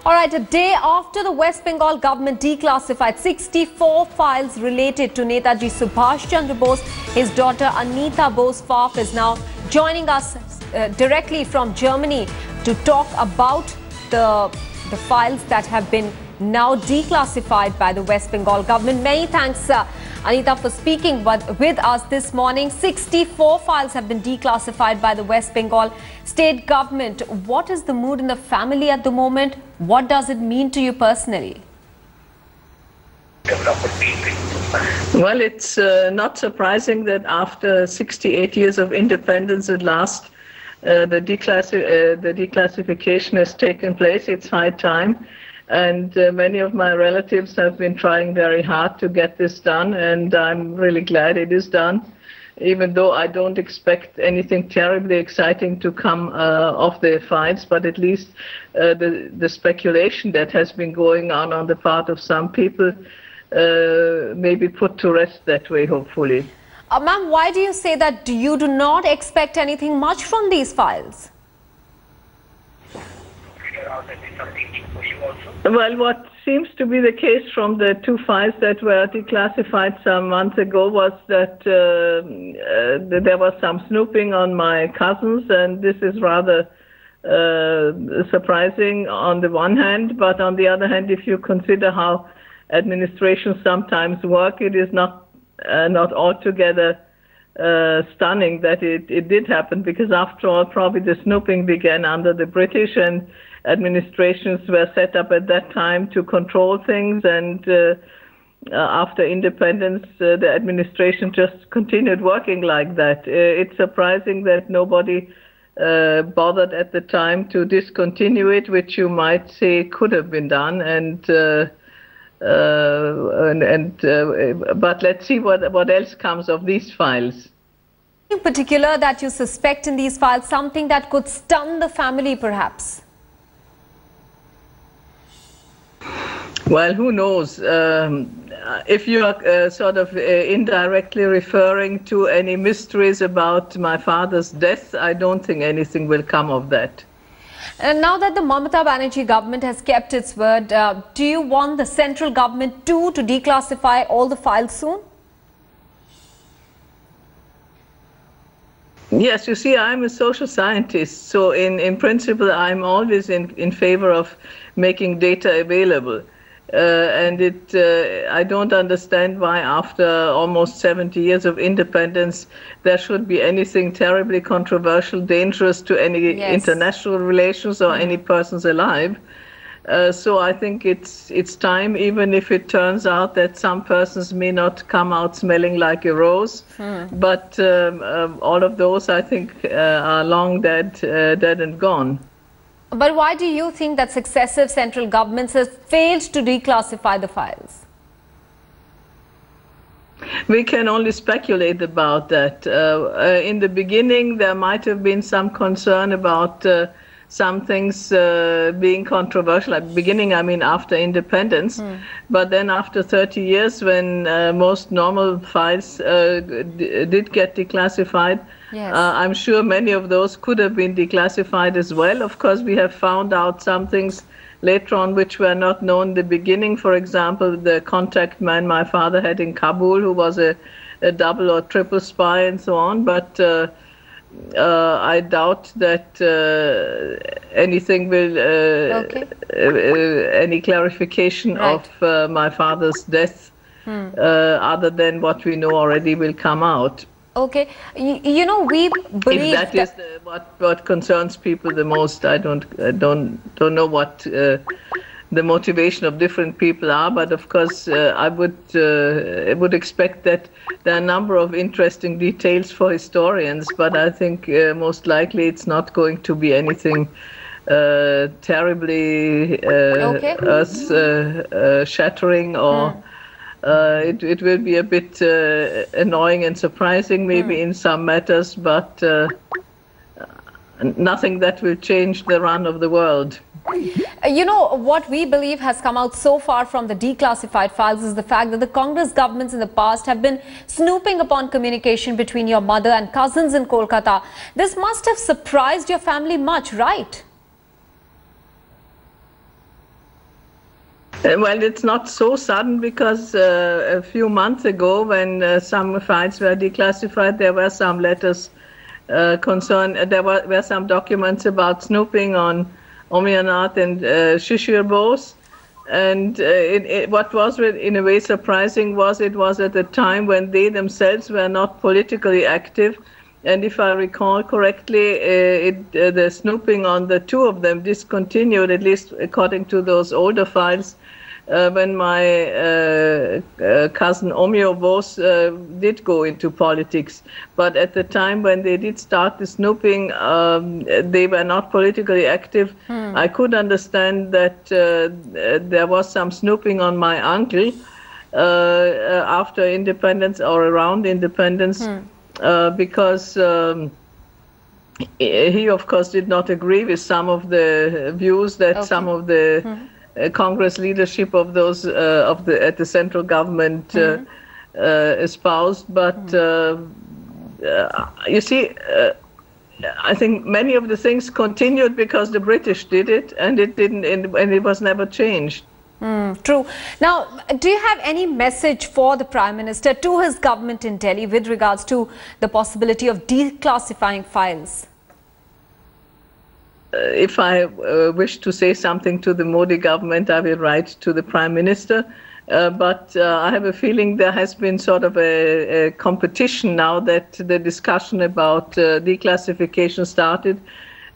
All right, a day after the West Bengal government declassified 64 files related to Netaji Subash Chandra Bose, his daughter Anita Bose Pfaff is now joining us directly from Germany to talk about the files that have been now declassified by the West Bengal government. Many thanks, Anita, for speaking with us this morning. 64 files have been declassified by the West Bengal state government. What is the mood in the family at the moment? What does it mean to you personally? Well, it's not surprising that after 68 years of independence at last, the declassification has taken place. It's high time. And many of my relatives have been trying very hard to get this done, and I'm really glad it is done, even though I don't expect anything terribly exciting to come of the files, but at least the speculation that has been going on the part of some people may be put to rest that way, hopefully. Ma'am, why do you say that you do not expect anything much from these files? Well, what seems to be the case from the two files that were declassified some months ago was that there was some snooping on my cousins, and this is rather surprising on the one hand, but on the other hand, if you consider how administrations sometimes work, it is not altogether stunning that it did happen, because after all, probably the snooping began under the British, and administrations were set up at that time to control things, and after independence, the administration just continued working like that. It's surprising that nobody bothered at the time to discontinue it, which you might say could have been done, but let's see what else comes of these files. In particular that you suspect in these files, something that could stun the family perhaps? Well, who knows? If you are sort of indirectly referring to any mysteries about my father's death, I don't think anything will come of that. Now that the Mamata Banerjee government has kept its word, do you want the central government to declassify all the files soon? Yes, you see, I'm a social scientist, so in principle, I'm always in favor of making data available. I don't understand why after almost 70 years of independence there should be anything terribly controversial, dangerous to any international relations or any persons alive. So I think it's time, even if it turns out that some persons may not come out smelling like a rose. But all of those, I think, are long dead and gone. But why do you think that successive central governments have failed to declassify the files? We can only speculate about that. In the beginning, there might have been some concern about some things being controversial. At the beginning, I mean after independence. But then after 30 years, when most normal files did get declassified, I'm sure many of those could have been declassified as well. Of course, we have found out some things later on which were not known in the beginning. For example, the contact man my father had in Kabul, who was a double or triple spy and so on. But I doubt that anything will, any clarification of my father's death, other than what we know already, will come out. Okay, you know, we believe if that is what concerns people the most. I don't know what the motivation of different people are, but of course I would expect that there are a number of interesting details for historians, but I think most likely it's not going to be anything terribly earth-shattering or it will be a bit annoying and surprising maybe in some matters, but nothing that will change the run of the world. You know, what we believe has come out so far from the declassified files is the fact that the Congress governments in the past have been snooping upon communication between your mother and cousins in Kolkata. This must have surprised your family much, right? Well, it's not so sudden because a few months ago, when some files were declassified, there were some letters there were some documents about snooping on Omiyanath and Shishir Bose. And what was in a way surprising was it was at a time when they themselves were not politically active. And if I recall correctly, the snooping on the two of them discontinued, at least according to those older files, when my cousin Omio Bose did go into politics. But at the time when they did start the snooping, they were not politically active. I could understand that there was some snooping on my uncle after independence or around independence. Because he, of course, did not agree with some of the views that some of the Congress leadership of those at the central government espoused. But you see, I think many of the things continued because the British did it, and it didn't, and it was never changed. True. Now, do you have any message for the Prime Minister to his government in Delhi with regards to the possibility of declassifying files? If I wish to say something to the Modi government, I will write to the Prime Minister. But I have a feeling there has been sort of a competition now that the discussion about declassification started.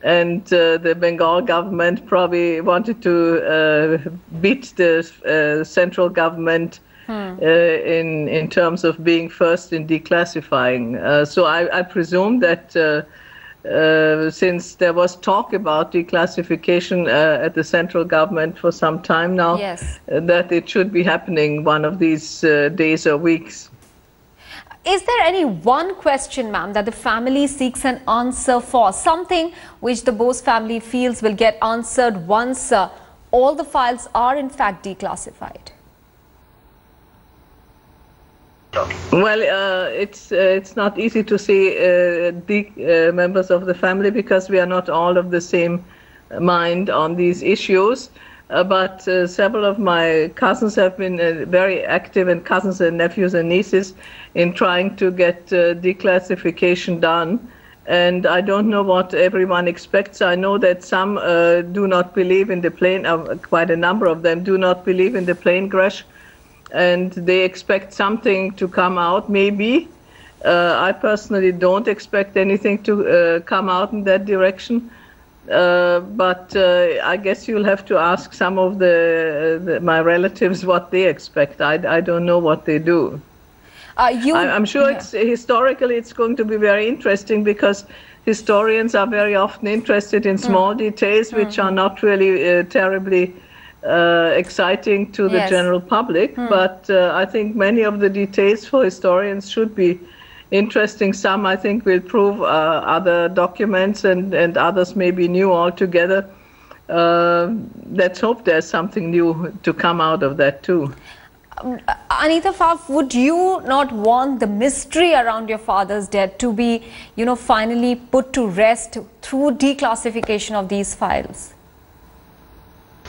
And the Bengal government probably wanted to beat the central government in terms of being first in declassifying. So I presume that since there was talk about declassification at the central government for some time now, that it should be happening one of these days or weeks. Is there any one question, ma'am, that the family seeks an answer for? Something which the Bose family feels will get answered once all the files are in fact declassified? Well, it's not easy to say members of the family because we are not all of the same mind on these issues. But several of my cousins have been very active, and cousins and nephews and nieces, in trying to get declassification done. And I don't know what everyone expects. I know that some do not believe in the plane, quite a number of them do not believe in the plane crash, and they expect something to come out, maybe. I personally don't expect anything to come out in that direction. But I guess you'll have to ask some of my relatives what they expect. I don't know what they do. I'm sure historically it's going to be very interesting because historians are very often interested in small details which are not really terribly exciting to the general public. But I think many of the details for historians should be interesting. Some, I think, will prove other documents, and others may be new altogether. Let's hope there's something new to come out of that too. Anita Pfaff, would you not want the mystery around your father's death to be, finally put to rest through declassification of these files?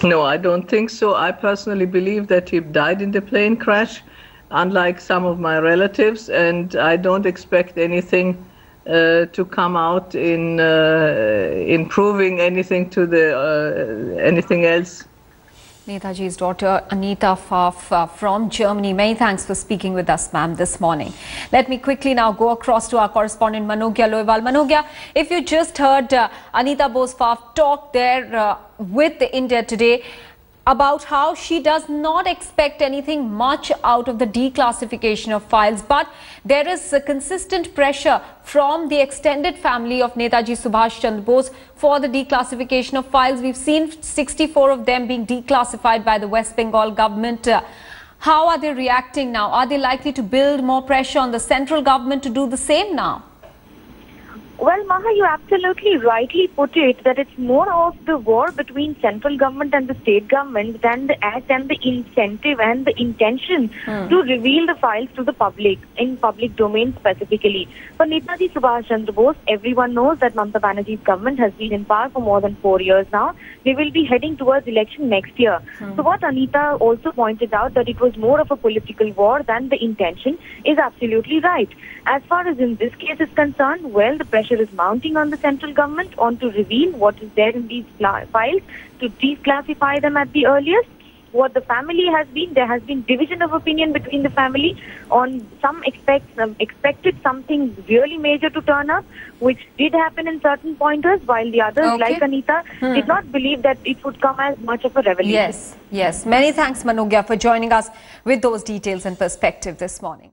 No, I don't think so. I personally believe that he died in the plane crash, unlike some of my relatives, and I don't expect anything to come out in proving anything to anything else. Netaji's daughter Anita Pfaff from Germany. Many thanks for speaking with us, ma'am, this morning. Let me quickly now go across to our correspondent Manogya Loiwal. Manogya, if you just heard Anita Bose Pfaff talk there with India today about how she does not expect anything much out of the declassification of files, but there is a consistent pressure from the extended family of Netaji Subash Chandra Bose for the declassification of files. We've seen 64 of them being declassified by the West Bengal government. How are they reacting now? Are they likely to build more pressure on the central government to do the same now? Well, Maha, you absolutely rightly put it that it's more of the war between central government and the state government than the act and the incentive and the intention to reveal the files to the public, in public domain specifically. For Netaji Subash Chandra Bose, everyone knows that Mamata Banerjee's government has been in power for more than 4 years now. They will be heading towards election next year. So what Anita also pointed out, that it was more of a political war than the intention, is absolutely right. As far as in this case is concerned, well, the pressure is mounting on the central government on to reveal what is there in these files, to declassify them at the earliest. What the family has been, there has been division of opinion between the family on some expected something really major to turn up, which did happen in certain pointers, while the others, like Anita, did not believe that it would come as much of a revelation. Yes, yes. Many thanks, Manogya, for joining us with those details and perspective this morning.